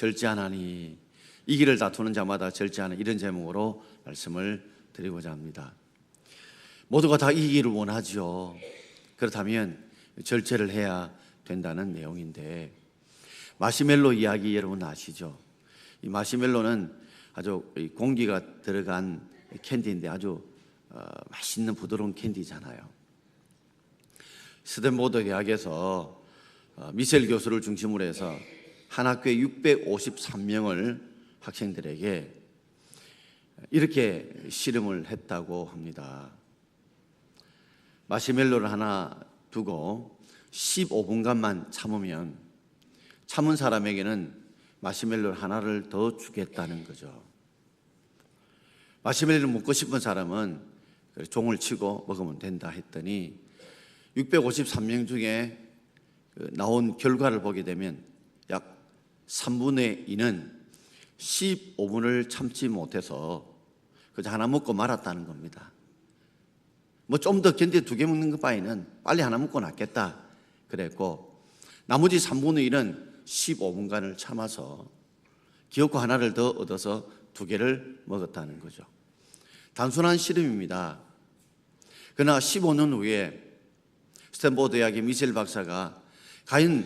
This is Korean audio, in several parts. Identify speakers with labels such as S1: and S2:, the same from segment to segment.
S1: 절제하나니, 이 길을 다투는 자마다 절제하는, 이런 제목으로 말씀을 드리고자 합니다. 모두가 다 이 길을 원하죠. 그렇다면 절제를 해야 된다는 내용인데, 마시멜로 이야기 여러분 아시죠? 이 마시멜로는 아주 공기가 들어간 캔디인데 아주 맛있는 부드러운 캔디잖아요. 스탠포드 대학에서 미셸 교수를 중심으로 해서 한 학교에 653명을 학생들에게 이렇게 실험을 했다고 합니다. 마시멜로를 하나 두고 15분간만 참으면 참은 사람에게는 마시멜로 하나를 더 주겠다는 거죠. 마시멜로를 먹고 싶은 사람은 종을 치고 먹으면 된다 했더니 653명 중에 나온 결과를 보게 되면 약 3분의 2는 15분을 참지 못해서 그저 하나 먹고 말았다는 겁니다. 뭐 좀 더 견디 2개 먹는 것 바에는 빨리 하나 먹고 낫겠다 그랬고, 나머지 3분의 1은 15분간을 참아서 기어코 하나를 더 얻어서 2개를 먹었다는 거죠. 단순한 실험입니다. 그러나 15년 후에 스탠포드 대학의 미셸 박사가 과연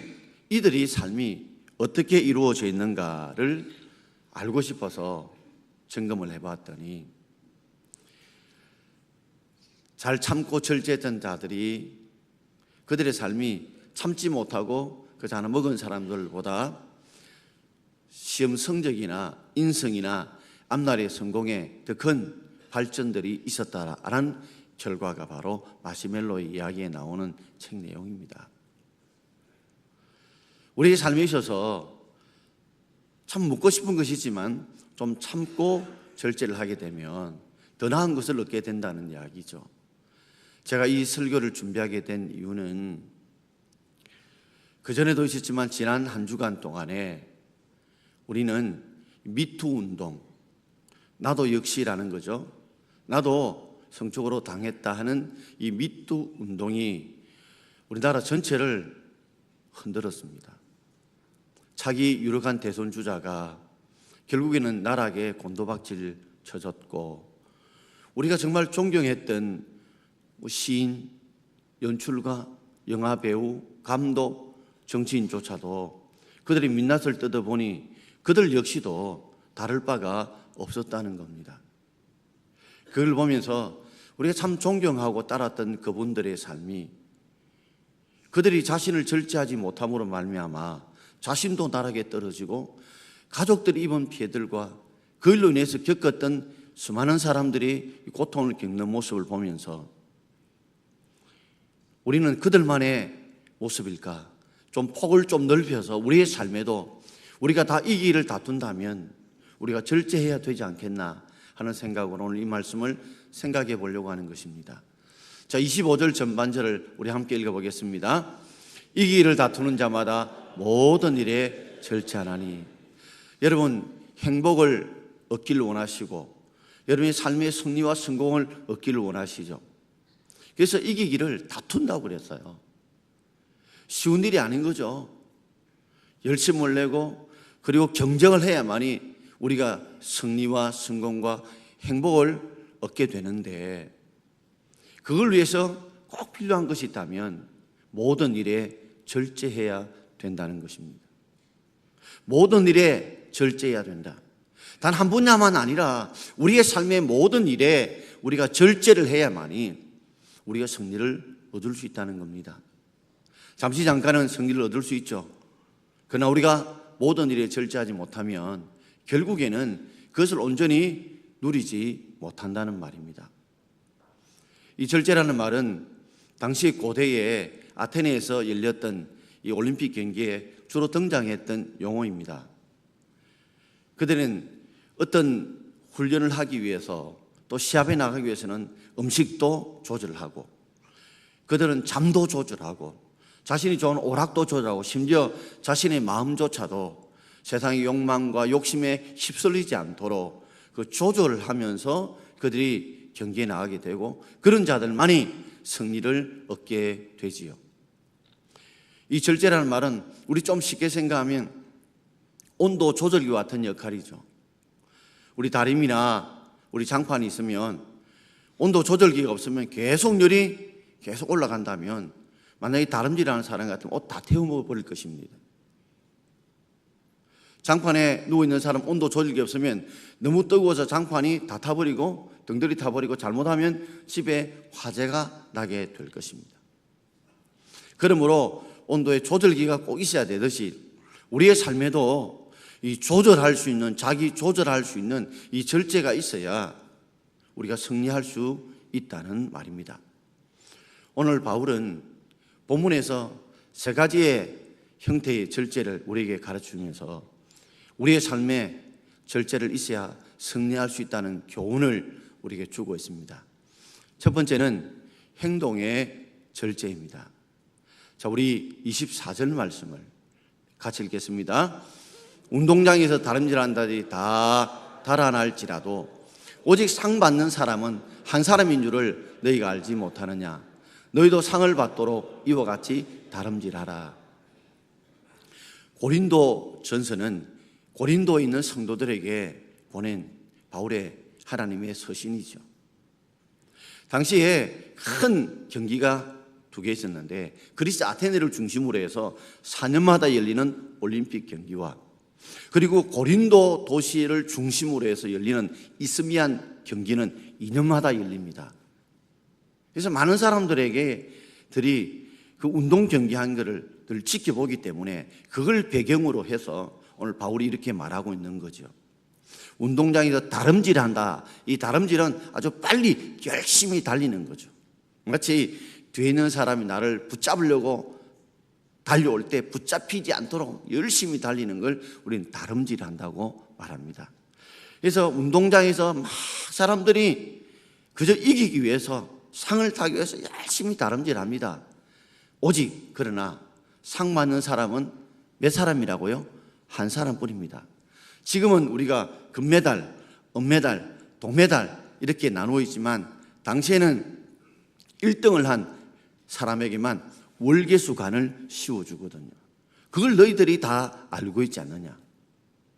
S1: 이들이 삶이 어떻게 이루어져 있는가를 알고 싶어서 점검을 해봤더니, 잘 참고 절제했던 자들이 그들의 삶이 참지 못하고 그저 하나 먹은 사람들보다 시험 성적이나 인성이나 앞날의 성공에 더 큰 발전들이 있었다라는 결과가 바로 마시멜로의 이야기에 나오는 책 내용입니다. 우리의 삶에 있어서 참 먹고 싶은 것이지만 좀 참고 절제를 하게 되면 더 나은 것을 얻게 된다는 이야기죠. 제가 이 설교를 준비하게 된 이유는 그전에도 있었지만 지난 한 주간 동안에 우리는 미투 운동, 나도 역시라는 거죠. 나도 성적으로 당했다 하는 이 미투 운동이 우리나라 전체를 흔들었습니다. 차기 유력한 대선 주자가 결국에는 나락에 곤도박질 쳐졌고, 우리가 정말 존경했던 시인, 연출가, 영화배우, 감독, 정치인조차도 그들의 민낯을 뜯어보니 그들 역시도 다를 바가 없었다는 겁니다. 그걸 보면서 우리가 참 존경하고 따랐던 그분들의 삶이, 그들이 자신을 절제하지 못함으로 말미암아 자신도 나락에 떨어지고 가족들이 입은 피해들과 그일로 인해서 겪었던 수많은 사람들이 고통을 겪는 모습을 보면서 우리는 그들만의 모습일까? 좀 폭을 좀 넓혀서 우리의 삶에도 우리가 다 이 길을 다툰다면 우리가 절제해야 되지 않겠나 하는 생각으로 오늘 이 말씀을 생각해 보려고 하는 것입니다. 자, 25절 전반절을 우리 함께 읽어보겠습니다. 이 길을 다투는 자마다 모든 일에 절제하나니. 여러분, 행복을 얻기를 원하시고 여러분의 삶의 승리와 성공을 얻기를 원하시죠. 그래서 이기기를 다툰다고 그랬어요. 쉬운 일이 아닌 거죠. 열심을 내고 그리고 경쟁을 해야만이 우리가 승리와 성공과 행복을 얻게 되는데, 그걸 위해서 꼭 필요한 것이 있다면 모든 일에 절제해야 된다는 것입니다. 모든 일에 절제해야 된다. 단 한 분야만 아니라 우리의 삶의 모든 일에 우리가 절제를 해야만이 우리가 승리를 얻을 수 있다는 겁니다. 잠시 잠깐은 승리를 얻을 수 있죠. 그러나 우리가 모든 일에 절제하지 못하면 결국에는 그것을 온전히 누리지 못한다는 말입니다. 이 절제라는 말은 당시 고대에 아테네에서 열렸던 이 올림픽 경기에 주로 등장했던 용어입니다. 그들은 어떤 훈련을 하기 위해서 또 시합에 나가기 위해서는 음식도 조절하고, 그들은 잠도 조절하고, 자신이 좋은 오락도 조절하고, 심지어 자신의 마음조차도 세상의 욕망과 욕심에 휩쓸리지 않도록 그 조절을 하면서 그들이 경기에 나가게 되고, 그런 자들만이 승리를 얻게 되지요. 이 절제라는 말은 우리 좀 쉽게 생각하면 온도 조절기와 같은 역할이죠. 우리 다림이나 우리 장판이 있으면 온도 조절기가 없으면 계속 열이 계속 올라간다면 만약에 다름질하는 사람 같으면 옷 다 태워 버릴 것입니다. 장판에 누워있는 사람 온도 조절기 없으면 너무 뜨거워서 장판이 다 타버리고 등들이 타버리고 잘못하면 집에 화재가 나게 될 것입니다. 그러므로 온도의 조절기가 꼭 있어야 되듯이 우리의 삶에도 이 조절할 수 있는, 자기 조절할 수 있는 이 절제가 있어야 우리가 승리할 수 있다는 말입니다. 오늘 바울은 본문에서 세 가지의 형태의 절제를 우리에게 가르치면서 우리의 삶에 절제를 있어야 승리할 수 있다는 교훈을 우리에게 주고 있습니다. 첫 번째는 행동의 절제입니다. 자, 우리 24절 말씀을 같이 읽겠습니다. 운동장에서 다름질한다들이 다 달아날지라도 오직 상 받는 사람은 한 사람인 줄을 너희가 알지 못하느냐. 너희도 상을 받도록 이와 같이 다름질하라. 고린도 전서는 고린도에 있는 성도들에게 보낸 바울의 하나님의 서신이죠. 당시에 큰 경기가 두 개 있었는데 그리스 아테네를 중심으로 해서 4년마다 열리는 올림픽 경기와 그리고 고린도 도시를 중심으로 해서 열리는 이스미안 경기는 2년마다 열립니다. 그래서 많은 사람들에게 그 운동 경기한 것을 늘 지켜보기 때문에 그걸 배경으로 해서 오늘 바울이 이렇게 말하고 있는 거죠. 운동장에서 다름질한다. 이 다름질은 아주 빨리 열심히 달리는 거죠. 마치 뒤에 있는 사람이 나를 붙잡으려고 달려올 때 붙잡히지 않도록 열심히 달리는 걸 우리는 다름질한다고 말합니다. 그래서 운동장에서 막 사람들이 그저 이기기 위해서 상을 타기 위해서 열심히 다름질합니다. 오직 그러나 상 받는 사람은 몇 사람이라고요? 한 사람뿐입니다. 지금은 우리가 금메달, 은메달, 동메달 이렇게 나누어 있지만 당시에는 1등을 한 사람에게만 월계수관을 씌워주거든요. 그걸 너희들이 다 알고 있지 않느냐.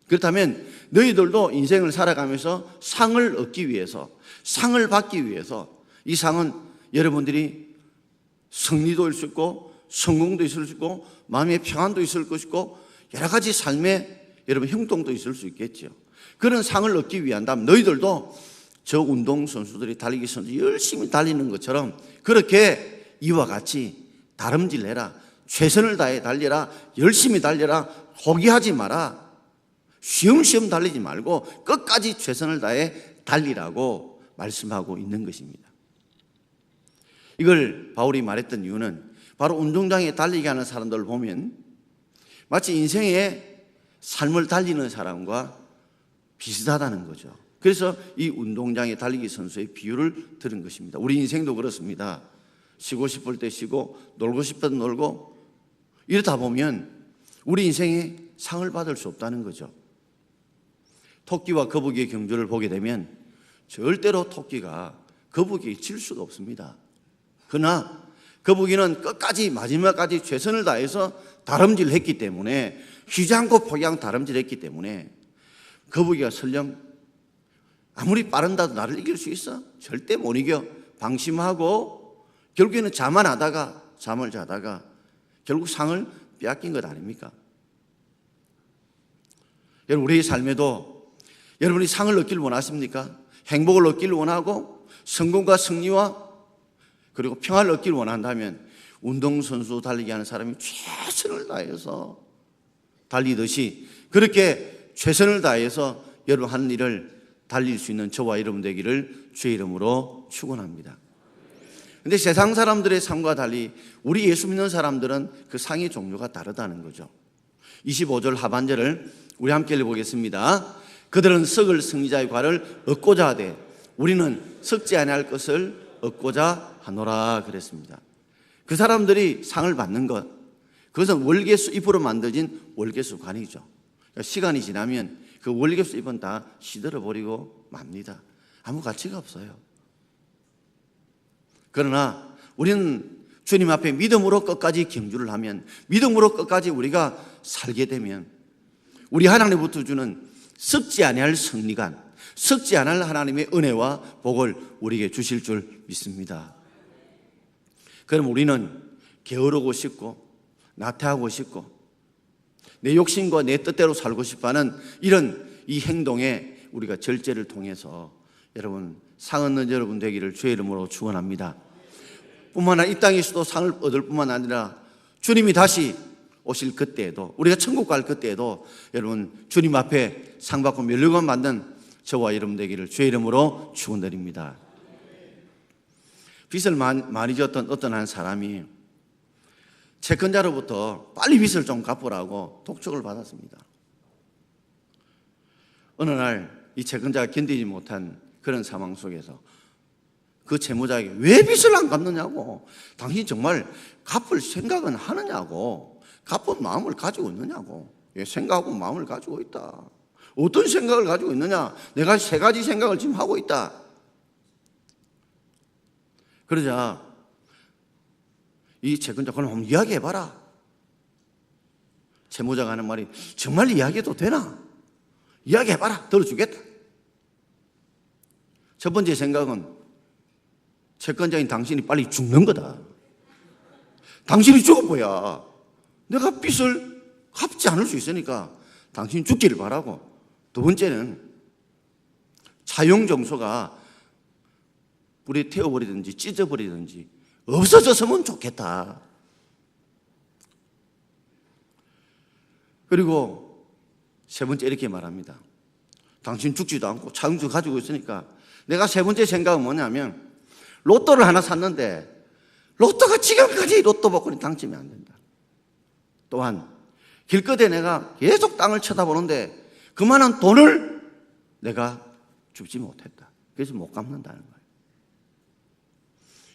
S1: 그렇다면 너희들도 인생을 살아가면서 상을 얻기 위해서, 상을 받기 위해서 이 상은 여러분들이 승리도 있을 수 있고 성공도 있을 수 있고 마음의 평안도 있을 것이고 여러 가지 삶의 여러분 형통도 있을 수 있겠죠. 그런 상을 얻기 위한다면 너희들도 저 운동선수들이 달리기 선수 열심히 달리는 것처럼 그렇게 이와 같이 다름질해라. 최선을 다해 달려라. 열심히 달려라. 포기하지 마라. 쉬엄쉬엄 달리지 말고 끝까지 최선을 다해 달리라고 말씀하고 있는 것입니다. 이걸 바울이 말했던 이유는 바로 운동장에 달리게 하는 사람들을 보면 마치 인생의 삶을 달리는 사람과 비슷하다는 거죠. 그래서 이 운동장에 달리기 선수의 비유를 들은 것입니다. 우리 인생도 그렇습니다. 쉬고 싶을 때 쉬고 놀고 싶을 때 놀고 이러다 보면 우리 인생에 상을 받을 수 없다는 거죠. 토끼와 거북이의 경주를 보게 되면 절대로 토끼가 거북이에게 질 수가 없습니다. 그러나 거북이는 끝까지 마지막까지 최선을 다해서 다름질했기 때문에 쉬지 않고 포기하고 다름질했기 때문에 거북이가 설령 아무리 빠른다도 나를 이길 수 있어? 절대 못 이겨. 방심하고 결국에는 잠을 자다가 결국 상을 빼앗긴 것 아닙니까? 여러분 우리의 삶에도 여러분이 상을 얻기를 원하십니까? 행복을 얻기를 원하고 성공과 승리와 그리고 평화를 얻기를 원한다면 운동선수 달리기 하는 사람이 최선을 다해서 달리듯이 그렇게 최선을 다해서 여러분 하는 일을 달릴 수 있는 저와 여러분 되기를 주의 이름으로 축원합니다. 그런데 세상 사람들의 삶과 달리 우리 예수 믿는 사람들은 그 상의 종류가 다르다는 거죠. 25절 하반절을 우리 함께 읽어보겠습니다. 그들은 썩을 승리자의 과를 얻고자 하되 우리는 썩지 아니할 것을 얻고자 하노라 그랬습니다. 그 사람들이 상을 받는 것, 그것은 월계수 잎으로 만들어진 월계수 관이죠. 그러니까 시간이 지나면 그 월계수 잎은 다 시들어버리고 맙니다. 아무 가치가 없어요. 그러나 우리는 주님 앞에 믿음으로 끝까지 경주를 하면, 믿음으로 끝까지 우리가 살게 되면 우리 하나님부터 주는 썩지 아니할 승리감, 썩지 않을 하나님의 은혜와 복을 우리에게 주실 줄 믿습니다. 그럼 우리는 게으르고 싶고 나태하고 싶고 내 욕심과 내 뜻대로 살고 싶어하는 이런 이 행동에 우리가 절제를 통해서 여러분 상 얻는 여러분 되기를 주의 이름으로 축원합니다. 뿐만 아니라 이 땅에서도 상을 얻을 뿐만 아니라 주님이 다시 오실 그때에도, 우리가 천국 갈 그때에도 여러분 주님 앞에 상 받고 면류관 받는 저와 여러분 되기를 주의 이름으로 축원드립니다. 빚을 많이 졌던 어떤 한 사람이 채권자로부터 빨리 빚을 좀 갚으라고 독촉을 받았습니다. 어느 날 이 채권자가 견디지 못한 그런 상황 속에서 그 채무자에게 왜 빚을 안 갚느냐고, 당신 정말 갚을 생각은 하느냐고, 갚을 마음을 가지고 있느냐고. 예, 생각하고 마음을 가지고 있다. 어떤 생각을 가지고 있느냐? 내가 3가지 생각을 지금 하고 있다. 그러자 이 채권자, 그럼 한번 이야기해봐라. 채무자가 하는 말이, 정말 이야기해도 되나? 이야기해봐라. 들어주겠다. 첫 번째 생각은 채권자인 당신이 빨리 죽는 거다. 당신이 죽어봐야 내가 빚을 갚지 않을 수 있으니까 당신이 죽기를 바라고, 두 번째는 차용정소가 불에 태워버리든지 찢어버리든지 없어졌으면 좋겠다. 그리고 세 번째 이렇게 말합니다. 당신 죽지도 않고 차용증 가지고 있으니까 내가 세 번째 생각은 뭐냐면, 로또를 하나 샀는데 로또가 지금까지 로또 복권이 당첨이 안 된다. 또한 길거리에 내가 계속 땅을 쳐다보는데 그만한 돈을 내가 주지 못했다. 그래서 못 갚는다는 거예요.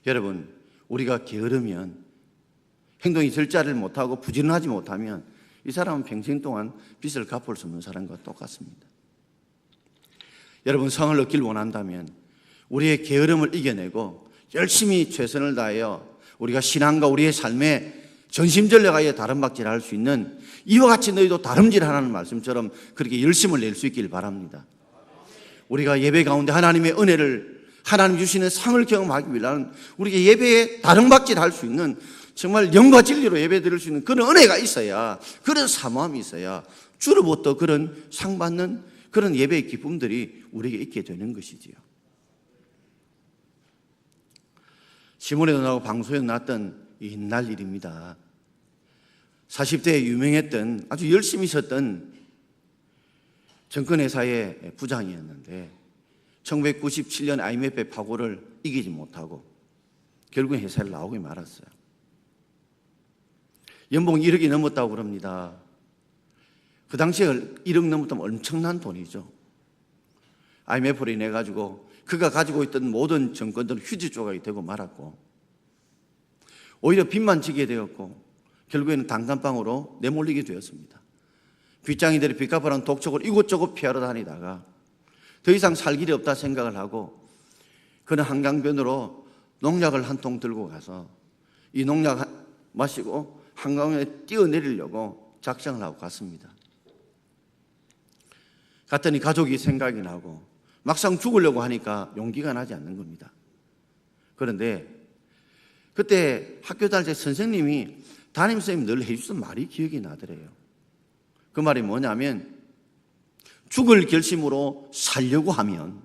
S1: 여러분, 우리가 게으르면, 행동이 절제를 못하고 부지런하지 못하면 이 사람은 평생 동안 빚을 갚을 수 없는 사람과 똑같습니다. 여러분, 성을 얻길 원한다면 우리의 게으름을 이겨내고 열심히 최선을 다하여 우리가 신앙과 우리의 삶에 전심전력하여 다름박질할 수 있는, 이와 같이 너희도 다름질하라는 말씀처럼 그렇게 열심을 낼 수 있길 바랍니다. 우리가 예배 가운데 하나님의 은혜를, 하나님 주시는 상을 경험하기 위한 우리가 예배에 다름박질할 수 있는, 정말 영과 진리로 예배 드릴 수 있는 그런 은혜가 있어야, 그런 사모함이 있어야 주로부터 그런 상 받는 그런 예배의 기쁨들이 우리에게 있게 되는 것이지요. 신문에도 나오고 방송에도 나왔던 옛날 일입니다. 40대에 유명했던, 아주 열심히 있었던 정권회사의 부장이었는데 1997년 IMF 파고를 이기지 못하고 결국엔 회사를 나오고 말았어요. 연봉 1억이 넘었다고 그럽니다. 그 당시에 1억 넘었다면 엄청난 돈이죠. IMF로 인해 가지고 그가 가지고 있던 모든 정권들은 휴지 조각이 되고 말았고, 오히려 빚만 지게 되었고 결국에는 단칸방으로 내몰리게 되었습니다. 빚장이들이 빚 갚으라는 독촉을 이곳저곳 피하러 다니다가 더 이상 살 길이 없다 생각을 하고 그는 한강변으로 농약을 한 통 들고 가서 이 농약 마시고 한강에 뛰어내리려고 작정을 하고 갔습니다. 갔더니 가족이 생각이 나고 막상 죽으려고 하니까 용기가 나지 않는 겁니다. 그런데 그때 학교 다닐 때 선생님이, 담임선생님이 늘 해주던 말이 기억이 나더래요. 그 말이 뭐냐면, 죽을 결심으로 살려고 하면,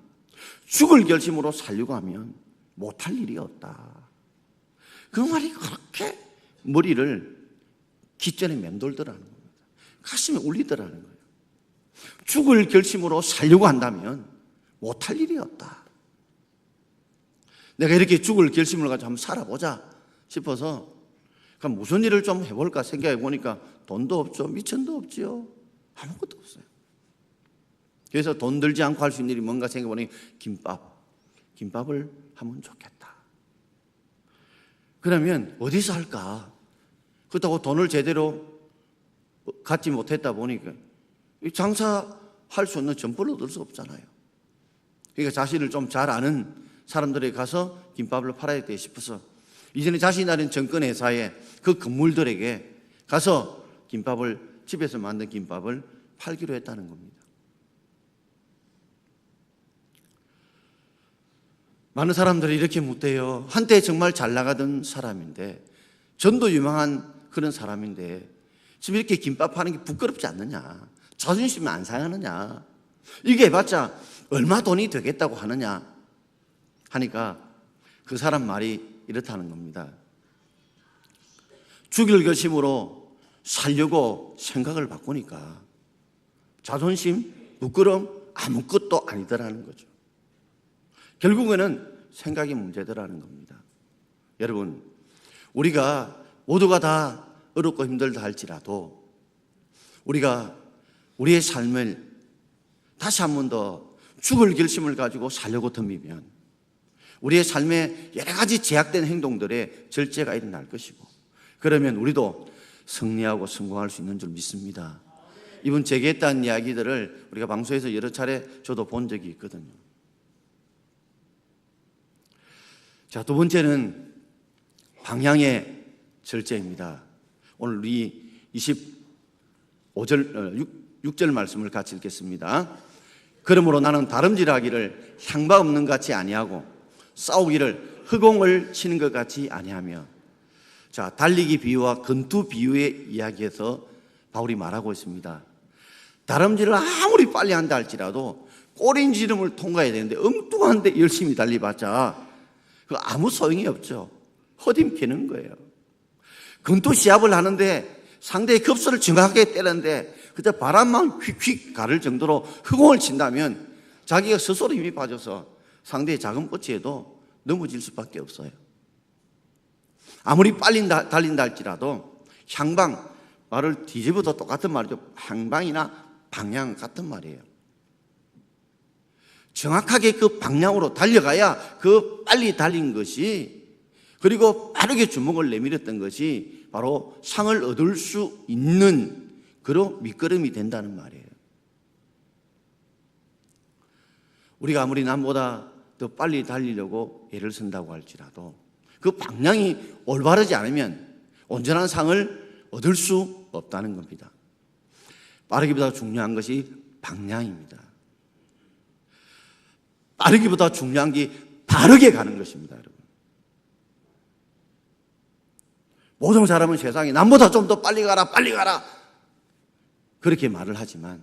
S1: 죽을 결심으로 살려고 하면 못할 일이 없다. 그 말이 그렇게 머리를 깃전에 맴돌더라는 겁니다. 가슴에 울리더라는 거예요. 죽을 결심으로 살려고 한다면 못할 일이 없다. 내가 이렇게 죽을 결심을 가지고 한번 살아보자 싶어서 그럼 무슨 일을 좀 해볼까 생각해 보니까 돈도 없죠. 미천도 없지요. 아무것도 없어요. 그래서 돈 들지 않고 할 수 있는 일이 뭔가 생각해 보니 김밥을 하면 좋겠다. 그러면 어디서 할까? 그렇다고 돈을 제대로 갖지 못했다 보니까 장사할 수 있는 점포를 얻을 수 없잖아요. 그러니까 자신을 좀 잘 아는 사람들에게 가서 김밥을 팔아야 돼 싶어서 이전에 자신이 다닌 정권회사에 그 건물들에게 가서 김밥을, 집에서 만든 김밥을 팔기로 했다는 겁니다. 많은 사람들이 이렇게 묻대요. 한때 정말 잘 나가던 사람인데, 전도 유명한 그런 사람인데 지금 이렇게 김밥 파는 게 부끄럽지 않느냐, 자존심이 안 상하느냐, 이게 해봤자 얼마 돈이 되겠다고 하느냐 하니까 그 사람 말이 이렇다는 겁니다. 죽일 결심으로 살려고 생각을 바꾸니까 자존심, 부끄러움 아무것도 아니더라는 거죠. 결국에는 생각이 문제더라는 겁니다. 여러분, 우리가 모두가 다 어렵고 힘들다 할지라도 우리가 우리의 삶을 다시 한 번 더 죽을 결심을 가지고 살려고 덤비면 우리의 삶에 여러 가지 제약된 행동들에 절제가 일어날 것이고, 그러면 우리도 승리하고 성공할 수 있는 줄 믿습니다. 이번 제게 했다는 이야기들을 우리가 방송에서 여러 차례 저도 본 적이 있거든요. 자, 두 번째는 방향의 절제입니다. 오늘 우리 6절 말씀을 같이 읽겠습니다. 그러므로 나는 다름질하기를 향방 없는 같이 아니하고 싸우기를 허공을 치는 것 같이 아니하며. 자, 달리기 비유와 권투 비유의 이야기에서 바울이 말하고 있습니다. 다름질을 아무리 빨리 한다 할지라도 꼬린지름을 통과해야 되는데 엉뚱한데 열심히 달리봤자 그 아무 소용이 없죠. 허dim캐는 거예요. 권투 시합을 하는데 상대의 급소를 정확하게 때렸는데 그저 바람만 휙휙 가를 정도로 허공을 친다면 자기가 스스로 힘이 빠져서 상대의 작은 뻗치에도 넘어질 수밖에 없어요. 아무리 빨리 달린다 할지라도 향방, 말을 뒤집어도 똑같은 말이죠. 향방이나 방향 같은 말이에요. 정확하게 그 방향으로 달려가야 그 빨리 달린 것이, 그리고 빠르게 주먹을 내밀었던 것이 바로 상을 얻을 수 있는 그런 밑거름이 된다는 말이에요. 우리가 아무리 남보다 더 빨리 달리려고 애를 쓴다고 할지라도 그 방향이 올바르지 않으면 온전한 상을 얻을 수 없다는 겁니다. 빠르기보다 중요한 것이 방향입니다. 빠르기보다 중요한 게 바르게 가는 것입니다, 여러분. 모든 사람은 세상에 남보다 좀 더 빨리 가라, 빨리 가라, 그렇게 말을 하지만,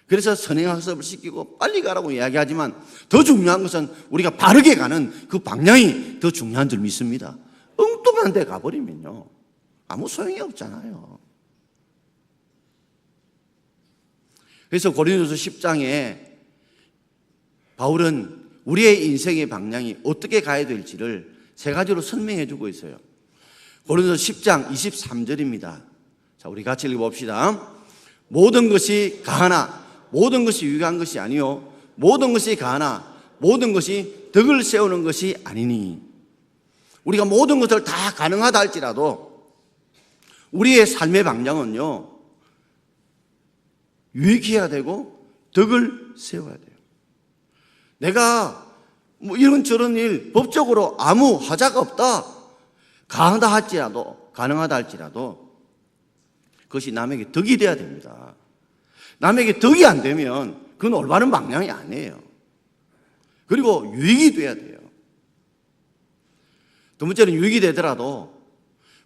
S1: 그래서 선행학습을 시키고 빨리 가라고 이야기하지만 더 중요한 것은 우리가 바르게 가는 그 방향이 더 중요한 줄 믿습니다. 엉뚱한 데 가버리면요 아무 소용이 없잖아요. 그래서 고린도서 10장에 바울은 우리의 인생의 방향이 어떻게 가야 될지를 세 가지로 설명해 주고 있어요. 고린도서 10장 23절입니다. 자, 우리 같이 읽어봅시다. 모든 것이 가하나 모든 것이 유익한 것이 아니요 모든 것이 가하나 모든 것이 덕을 세우는 것이 아니니. 우리가 모든 것을 다 가능하다 할지라도 우리의 삶의 방향은요 유익해야 되고 덕을 세워야 돼요. 내가 뭐 이런저런 일 법적으로 아무 하자가 없다, 가능하다 할지라도 그것이 남에게 덕이 돼야 됩니다. 남에게 덕이 안 되면 그건 올바른 방향이 아니에요. 그리고 유익이 돼야 돼요. 두 번째는 유익이 되더라도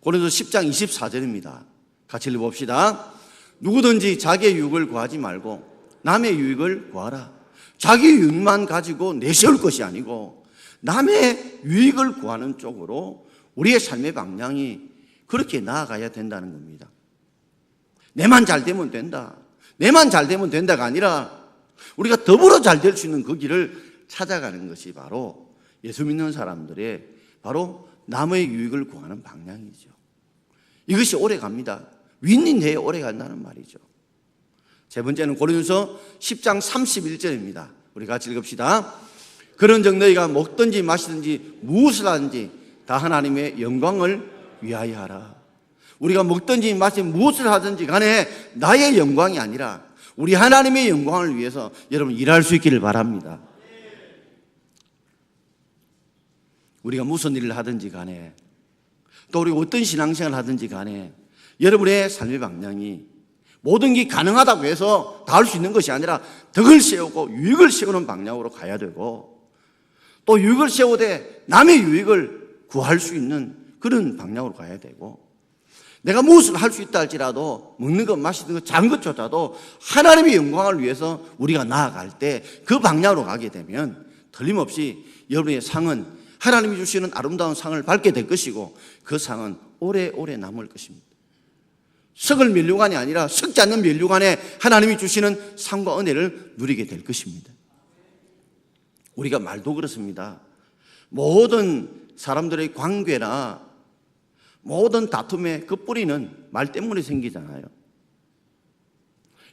S1: 고린도서 10장 24절입니다. 같이 읽어봅시다. 누구든지 자기의 유익을 구하지 말고 남의 유익을 구하라. 자기 유익만 가지고 내세울 것이 아니고 남의 유익을 구하는 쪽으로 우리의 삶의 방향이 그렇게 나아가야 된다는 겁니다. 내만 잘 되면 된다, 내만 잘 되면 된다가 아니라 우리가 더불어 잘 될 수 있는 그 길을 찾아가는 것이 바로 예수 믿는 사람들의 바로 남의 유익을 구하는 방향이죠. 이것이 오래 갑니다. 윈윈해야 오래 간다는 말이죠. 세 번째는 고린도서 10장 31절입니다. 우리 같이 읽읍시다. 그런즉 너희가 먹든지 마시든지 무엇을 하든지 다 하나님의 영광을 위하여 하라. 우리가 먹든지 마시든지 무엇을 하든지 간에 나의 영광이 아니라 우리 하나님의 영광을 위해서 여러분 일할 수 있기를 바랍니다. 우리가 무슨 일을 하든지 간에 또 우리가 어떤 신앙생활을 하든지 간에 여러분의 삶의 방향이 모든 게 가능하다고 해서 다 할 수 있는 것이 아니라 덕을 세우고 유익을 세우는 방향으로 가야 되고, 또 유익을 세우되 남의 유익을 구할 수 있는 그런 방향으로 가야 되고, 내가 무엇을 할 수 있다 할지라도 먹는 것 마시는 것 작은 것조차도 하나님의 영광을 위해서 우리가 나아갈 때 그 방향으로 가게 되면 틀림없이 여러분의 상은 하나님이 주시는 아름다운 상을 밟게 될 것이고, 그 상은 오래오래 남을 것입니다. 썩을 면류관이 아니라 썩지 않는 면류관에 하나님이 주시는 상과 은혜를 누리게 될 것입니다. 우리가 말도 그렇습니다. 모든 사람들의 관계나 모든 다툼의 그 뿌리는 말 때문에 생기잖아요.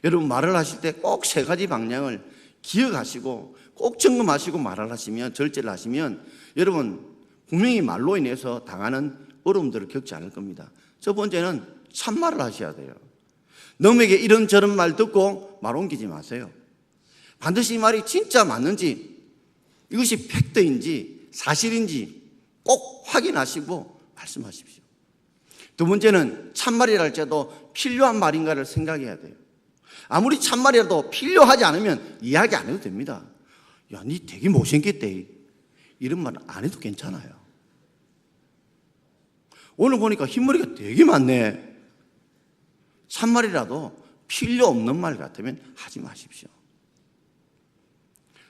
S1: 여러분, 말을 하실 때 꼭 세 가지 방향을 기억하시고 꼭 점검하시고 말을 하시면, 절제를 하시면 여러분 분명히 말로 인해서 당하는 어려움들을 겪지 않을 겁니다. 첫 번째는 참말을 하셔야 돼요. 남에게 이런저런 말 듣고 말 옮기지 마세요. 반드시 이 말이 진짜 맞는지, 이것이 팩트인지 사실인지 꼭 확인하시고 말씀하십시오. 두 번째는 참말이라 할지라도 필요한 말인가를 생각해야 돼요. 아무리 참말이라도 필요하지 않으면 이야기 안 해도 됩니다. 야, 니 되게 못생겼대, 이런 말 안 해도 괜찮아요. 오늘 보니까 흰머리가 되게 많네. 참말이라도 필요 없는 말 같으면 하지 마십시오.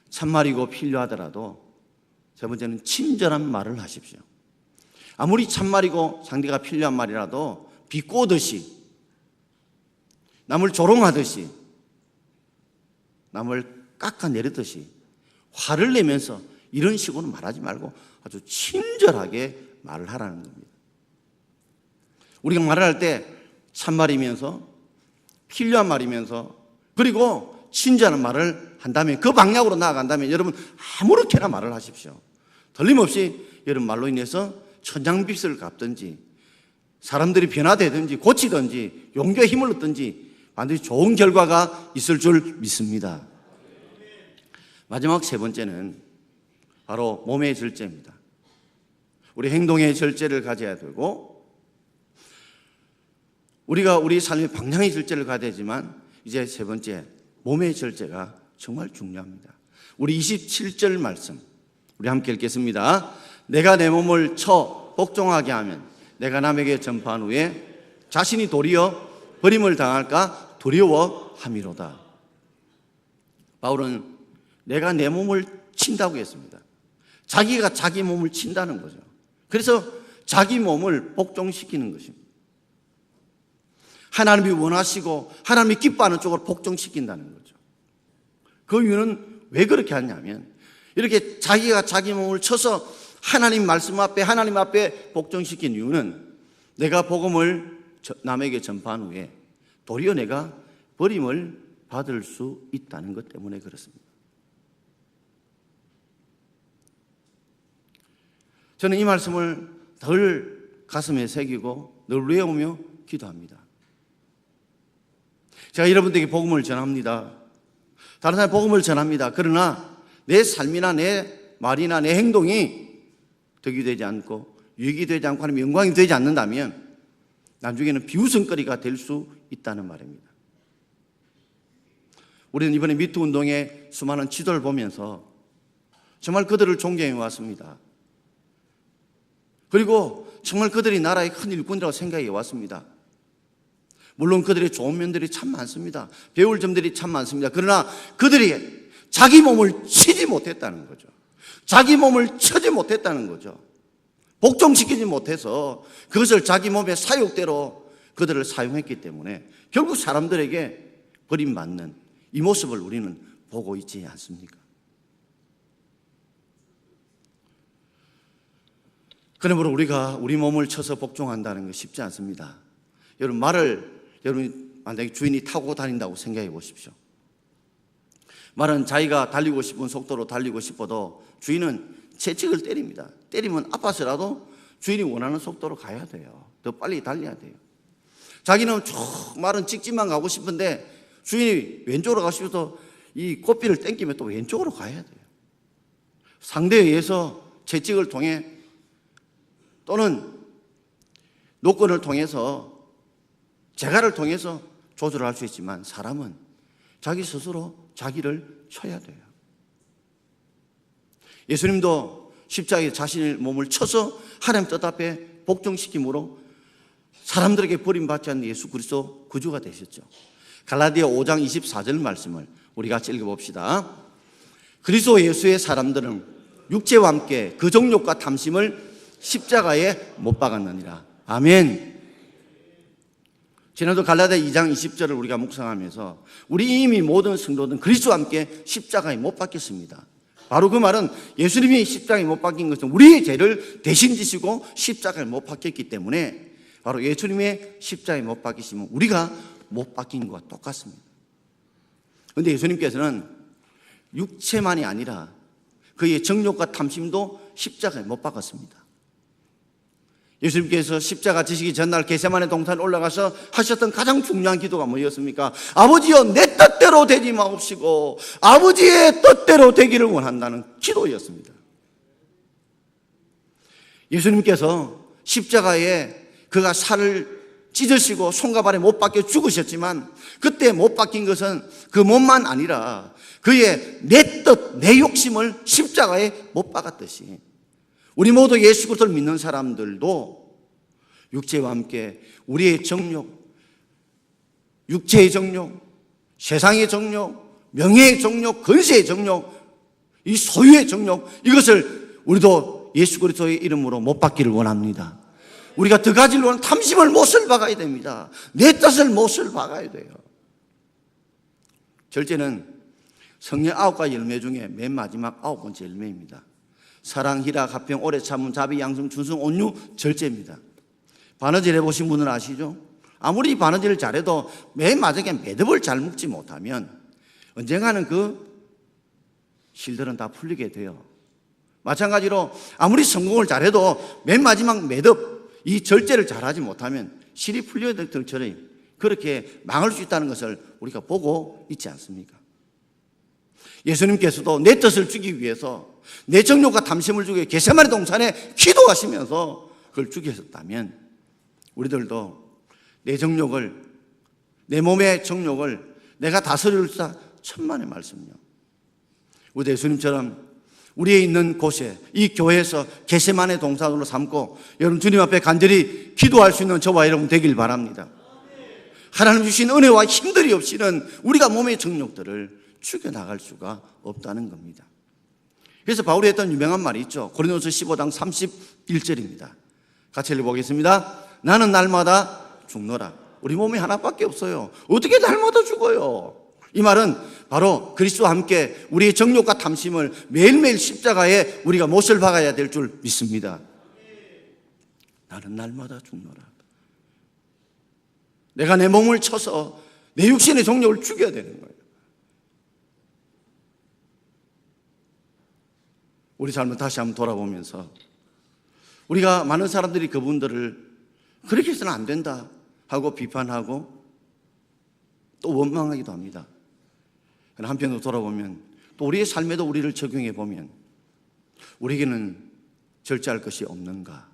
S1: 참말이고 필요하더라도 세 번째는 친절한 말을 하십시오. 아무리 참말이고 상대가 필요한 말이라도 비꼬듯이, 남을 조롱하듯이, 남을 깎아내리듯이 화를 내면서 이런 식으로 말하지 말고 아주 친절하게 말을 하라는 겁니다. 우리가 말을 할 때 참말이면서 필요한 말이면서 그리고 친절한 말을 한다면, 그 방향으로 나아간다면 여러분 아무렇게나 말을 하십시오. 틀림없이 여러분 말로 인해서 천냥빚을 갚든지 사람들이 변화되든지 고치든지 용기에 힘을 얻든지 반드시 좋은 결과가 있을 줄 믿습니다. 마지막 세 번째는 바로 몸의 절제입니다. 우리 행동의 절제를 가져야 되고, 우리가 우리 삶의 방향의 절제를 가져야 되지만, 이제 세 번째 몸의 절제가 정말 중요합니다. 우리 27절 말씀 우리 함께 읽겠습니다. 내가 내 몸을 쳐 복종하게 하면 내가 남에게 전파한 후에 자신이 도리어 버림을 당할까 두려워함이로다. 바울은 내가 내 몸을 친다고 했습니다. 자기가 자기 몸을 친다는 거죠. 그래서 자기 몸을 복종시키는 것입니다. 하나님이 원하시고 하나님이 기뻐하는 쪽으로 복종시킨다는 거죠. 그 이유는 왜 그렇게 하냐면, 이렇게 자기가 자기 몸을 쳐서 하나님 말씀 앞에, 하나님 앞에 복종시킨 이유는 내가 복음을 남에게 전파한 후에 도리어 내가 버림을 받을 수 있다는 것 때문에 그렇습니다. 저는 이 말씀을 덜 가슴에 새기고 늘 외우며 기도합니다. 제가 여러분들에게 복음을 전합니다. 다른 사람이 복음을 전합니다. 그러나 내 삶이나 내 말이나 내 행동이 덕이 되지 않고 유익이 되지 않고 하나님의 영광이 되지 않는다면 나중에는 비웃음거리가 될 수 있다는 말입니다. 우리는 이번에 미투 운동의 수많은 지도를 보면서 정말 그들을 존경해 왔습니다. 그리고 정말 그들이 나라의 큰 일꾼이라고 생각해 왔습니다. 물론 그들의 좋은 면들이 참 많습니다. 배울 점들이 참 많습니다. 그러나 그들이 자기 몸을 치지 못했다는 거죠. 자기 몸을 쳐지 못했다는 거죠. 복종시키지 못해서 그것을 자기 몸의 사욕대로 그들을 사용했기 때문에 결국 사람들에게 버림받는 이 모습을 우리는 보고 있지 않습니까? 그러므로 우리가 우리 몸을 쳐서 복종한다는 건 쉽지 않습니다. 여러분, 말을 여러분 만약에 주인이 타고 다닌다고 생각해 보십시오. 말은 자기가 달리고 싶은 속도로 달리고 싶어도 주인은 채찍을 때립니다. 때리면 아파서라도 주인이 원하는 속도로 가야 돼요. 더 빨리 달려야 돼요. 자기는 쭉 말은 직진만 가고 싶은데 주인이 왼쪽으로 가고 싶어서 이 고삐를 당기면 또 왼쪽으로 가야 돼요. 상대에 의해서 채찍을 통해 또는 노건을 통해서 재갈을 통해서 조절할 수 있지만 사람은 자기 스스로 자기를 쳐야 돼요. 예수님도 십자가에 자신의 몸을 쳐서 하나님 뜻 앞에 복종시킴으로 사람들에게 버림받지 않는 예수 그리스도 구주가 되셨죠. 갈라디아 5장 24절 말씀을 우리 같이 읽어봅시다. 그리스도 예수의 사람들은 육체와 함께 그 정욕과 탐심을 십자가에 못 박았느니라. 아멘. 지난주 갈라디아 2장 20절을 우리가 묵상하면서 우리 이미 모든 성도들은 그리스도와 함께 십자가에 못 박혔습니다. 바로 그 말은 예수님이 십자가에 못 박힌 것은 우리의 죄를 대신 지시고 십자가에 못 박혔기 때문에 바로 예수님의 십자가에 못 박히시면 우리가 못 박힌 것과 똑같습니다. 그런데 예수님께서는 육체만이 아니라 그의 정욕과 탐심도 십자가에 못 박았습니다. 예수님께서 십자가 지시기 전날 겟세마네 동산에 올라가서 하셨던 가장 중요한 기도가 뭐였습니까? 아버지여 내 뜻대로 되지 마옵시고 아버지의 뜻대로 되기를 원한다는 기도였습니다. 예수님께서 십자가에 그가 살을 찢으시고 손과 발에 못 박혀 죽으셨지만 그때 못 박힌 것은 그 몸만 아니라 그의 내 뜻, 내 욕심을 십자가에 못 박았듯이 우리 모두 예수 그리스도를 믿는 사람들도 육체와 함께 우리의 정욕, 육체의 정욕, 세상의 정욕, 명예의 정욕, 권세의 정욕, 이 소유의 정욕, 이것을 우리도 예수 그리스도의 이름으로 못 받기를 원합니다. 우리가 더 가지를 원하는 탐심을 못을 박아야 됩니다. 내 뜻을 못을 박아야 돼요. 절제는 성령 9가지 열매 중에 맨 마지막 9번째 열매입니다. 사랑, 희락, 화평, 오래 참음, 자비, 양성, 준성, 온유, 절제입니다. 바느질 해보신 분은 아시죠? 아무리 바느질을 잘해도 맨 마지막에 매듭을 잘 묶지 못하면 언젠가는 그 실들은 다 풀리게 돼요. 마찬가지로 아무리 성공을 잘해도 맨 마지막 매듭, 이 절제를 잘하지 못하면 실이 풀려야 될 것처럼 그렇게 망할 수 있다는 것을 우리가 보고 있지 않습니까? 예수님께서도 내 뜻을 주기 위해서 내 정욕과 탐심을 주기 위해 겟세마네 동산에 기도하시면서 그걸 죽이셨다면 우리들도 내 정욕을, 내 몸의 정욕을 내가 다스릴 수 있다. 천만의 말씀이요. 우리 예수님처럼 우리의 있는 곳에 이 교회에서 겟세마네 동산으로 삼고 여러분 주님 앞에 간절히 기도할 수 있는 저와 여러분 되길 바랍니다. 하나님 주신 은혜와 힘들이 없이는 우리가 몸의 정욕들을 죽여나갈 수가 없다는 겁니다. 그래서 바울이 했던 유명한 말이 있죠. 고린도서 15장 31절입니다. 같이 읽어보겠습니다. 나는 날마다 죽노라. 우리 몸이 하나밖에 없어요. 어떻게 날마다 죽어요? 이 말은 바로 그리스도와 함께 우리의 정욕과 탐심을 매일매일 십자가에 우리가 못을 박아야 될 줄 믿습니다. 나는 날마다 죽노라. 내가 내 몸을 쳐서 내 육신의 정욕을 죽여야 되는 거예요. 우리 삶을 다시 한번 돌아보면서 우리가 많은 사람들이 그분들을 그렇게 해서는 안 된다 하고 비판하고 또 원망하기도 합니다. 그러나 한편으로 돌아보면 또 우리의 삶에도 우리를 적용해 보면 우리에게는 절제할 것이 없는가?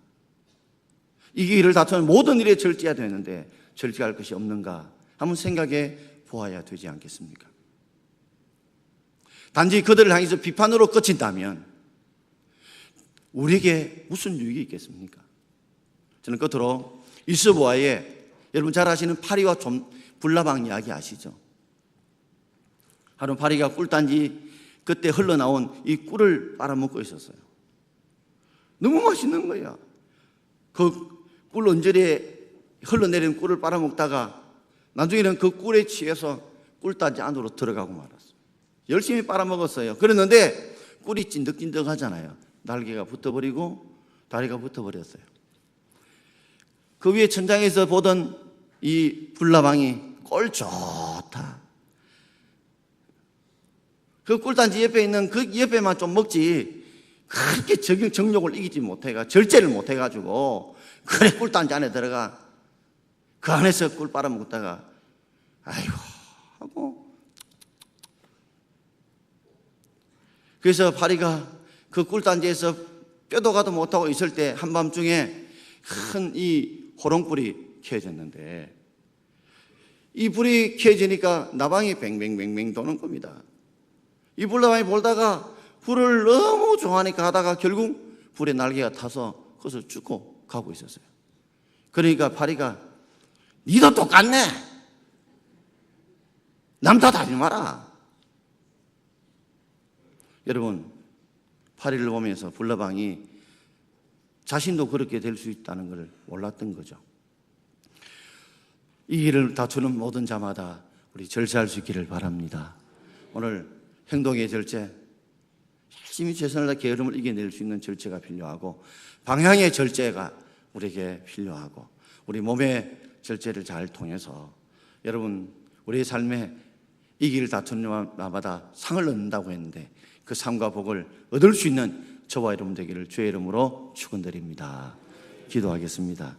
S1: 이 길을 다투는 모든 일에 절제해야 되는데 절제할 것이 없는가? 한번 생각해 보아야 되지 않겠습니까? 단지 그들을 향해서 비판으로 그친다면 우리에게 무슨 유익이 있겠습니까? 저는 끝으로 이스보아의 여러분 잘 아시는 파리와 불나방 이야기 아시죠? 하루 파리가 꿀단지 그때 흘러나온 이 꿀을 빨아먹고 있었어요. 너무 맛있는 거야. 그 꿀 언저리에 흘러내린 꿀을 빨아먹다가 나중에는 그 꿀에 취해서 꿀단지 안으로 들어가고 말았어요. 열심히 빨아먹었어요. 그랬는데 꿀이 찐득찐득하잖아요. 날개가 붙어버리고 다리가 붙어버렸어요. 그 위에 천장에서 보던 이 불나방이 꿀 좋다. 그 꿀단지 옆에 있는 그 옆에만 좀 먹지 그렇게 정욕을 이기지 못해가 절제를 못해가지고 그래 꿀단지 안에 들어가 그 안에서 꿀 빨아먹다가 아이고 하고 그래서 파리가 그 꿀단지에서 뼈도 가도 못하고 있을 때 한밤중에 큰 이 호롱불이 켜졌는데 이 불이 켜지니까 나방이 뱅뱅뱅뱅 도는 겁니다. 이 불나방이 몰다가 불을 너무 좋아하니까 하다가 결국 불에 날개가 타서 그것을 쫓고 가고 있었어요. 그러니까 파리가 니도 똑같네. 남 탓하지 마라. 여러분, 파리를 보면서 불나방이 자신도 그렇게 될 수 있다는 걸 몰랐던 거죠. 이 길을 다투는 모든 자마다 우리 절제할 수 있기를 바랍니다. 오늘 행동의 절제, 열심히 최선을 다해 게으름을 이겨낼 수 있는 절제가 필요하고, 방향의 절제가 우리에게 필요하고, 우리 몸의 절제를 잘 통해서 여러분, 우리의 삶에 이 길을 다투는 자마다 상을 얻는다고 했는데 그 상과 복을 얻을 수 있는 저와 여러분 되기를 주의 이름으로 축원드립니다. 기도하겠습니다.